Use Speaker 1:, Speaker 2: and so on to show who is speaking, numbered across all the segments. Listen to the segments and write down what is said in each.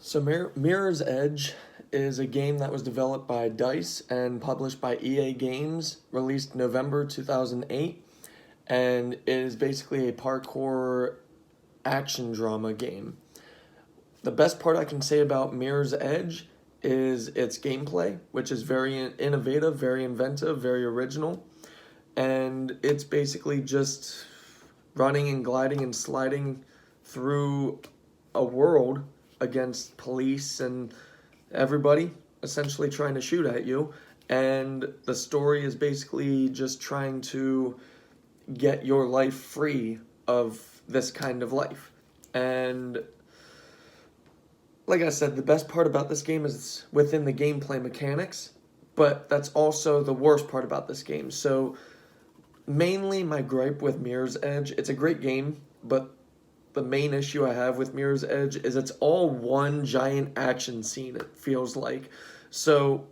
Speaker 1: So Mirror's Edge is a game that was developed by DICE and published by EA Games, released November 2008, and it is basically a parkour action drama game. The best part I can say about Mirror's Edge is its gameplay, which is very innovative, very inventive, very original, and it's basically just running and gliding and sliding through a world against police and everybody essentially trying to shoot at you. And the story is basically just trying to get your life free of this kind of life. And like I said, the best part about this game is within the gameplay mechanics, but that's also the worst part about this game. So mainly my gripe with Mirror's Edge, it's a great game, but the main issue I have with Mirror's Edge is it's all one giant action scene, it feels like. So,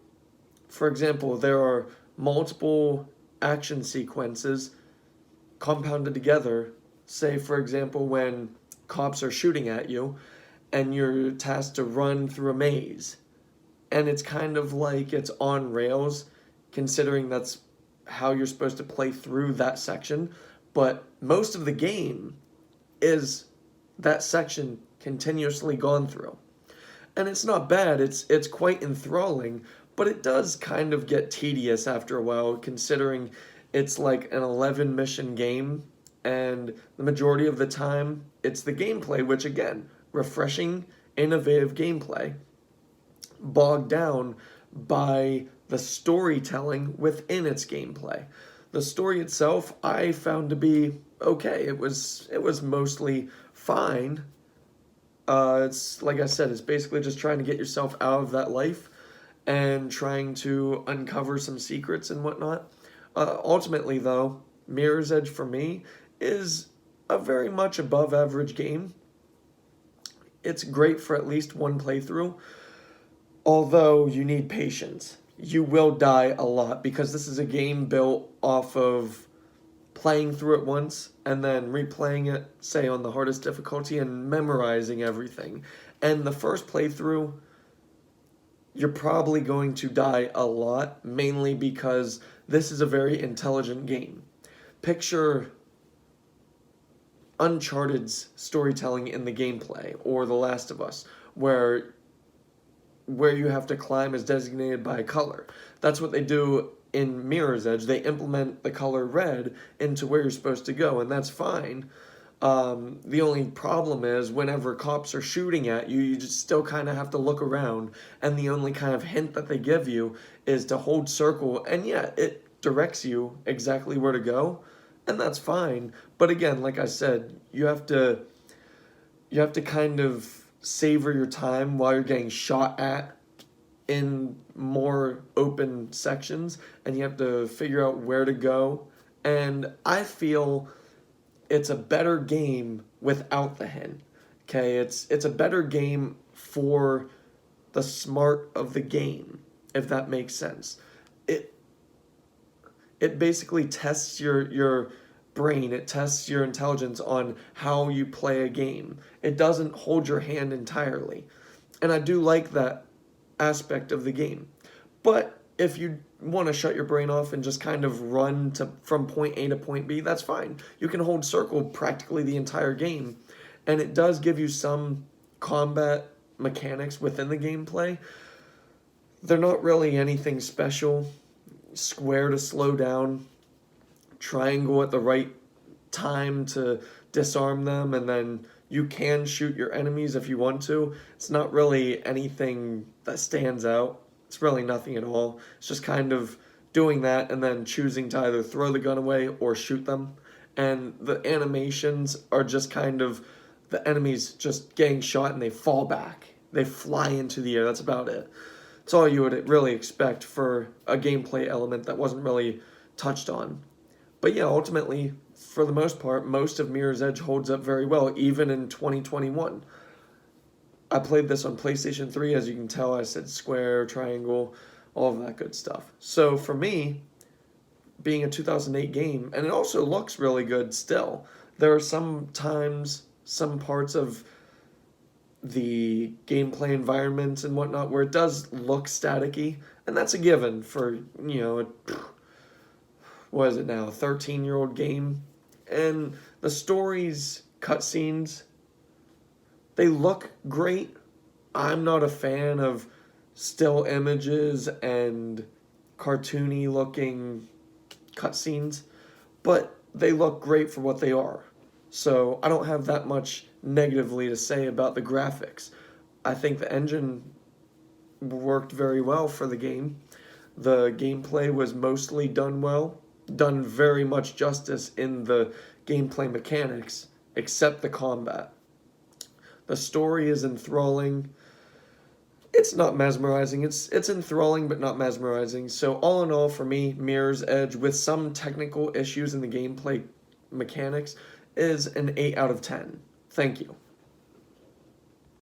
Speaker 1: for example, there are multiple action sequences compounded together. Say, for example, when cops are shooting at you and you're tasked to run through a maze. And it's kind of like it's on rails, considering that's how you're supposed to play through that section. But most of the game is that section continuously gone through. And it's not bad, it's quite enthralling, but it does kind of get tedious after a while, considering it's like an 11 mission game, and the majority of the time it's the gameplay, which again, refreshing, innovative gameplay, bogged down by the storytelling within its gameplay. The story itself I found to be okay. It was mostly fine. It's like I said, it's basically just trying to get yourself out of that life and trying to uncover some secrets and whatnot. Ultimately, though, Mirror's Edge for me is a very much above average game. It's great for at least one playthrough, although you need patience. You will die a lot because this is a game built off of playing through it once and then replaying it, say on the hardest difficulty, and memorizing everything. And the first playthrough, you're probably going to die a lot, mainly because this is a very intelligent game. Picture Uncharted's storytelling in the gameplay, or The Last of Us, where you have to climb is designated by a color. That's what they do in Mirror's Edge. They implement the color red into where you're supposed to go, and that's fine. The only problem is whenever cops are shooting at you, you just still kind of have to look around, and the only kind of hint that they give you is to hold circle, and yeah, it directs you exactly where to go, and that's fine. But again, like I said, you have to kind of savor your time while you're getting shot at in more open sections, and you have to figure out where to go. And I feel it's a better game without the hint. Okay, it's a better game for the smart of the game, if that makes sense. It basically tests your brain, it tests your intelligence on how you play a game. It doesn't hold your hand entirely. And I do like that aspect of the game. But if you want to shut your brain off and just kind of run from point A to point B, that's fine. You can hold circle practically the entire game. And it does give you some combat mechanics within the gameplay. They're not really anything special. Square to slow down, triangle at the right time to disarm them, and then you can shoot your enemies if you want to. It's not really anything that stands out. It's really nothing at all. It's just kind of doing that and then choosing to either throw the gun away or shoot them. And the animations are just kind of the enemies just getting shot and they fall back. They fly into the air. That's about it. It's all you would really expect for a gameplay element that wasn't really touched on. But yeah, ultimately, for the most part, most of Mirror's Edge holds up very well, even in 2021. I played this on PlayStation 3, as you can tell. I said square, triangle, all of that good stuff. So for me, being a 2008 game, and it also looks really good still, there are some times, some parts of the gameplay environment and whatnot, where it does look staticky, and that's a given for, what is it now, a 13-year-old game. And the stories, cutscenes, they look great. I'm not a fan of still images and cartoony looking cutscenes, but they look great for what they are. So I don't have that much negatively to say about the graphics. I think the engine worked very well for the game. The gameplay was mostly done well, done very much justice in the gameplay mechanics, except the combat. The story is enthralling. It's not mesmerizing. It's enthralling but not mesmerizing. So all in all, for me, Mirror's Edge, with some technical issues in the gameplay mechanics, is an 8 out of 10. Thank you.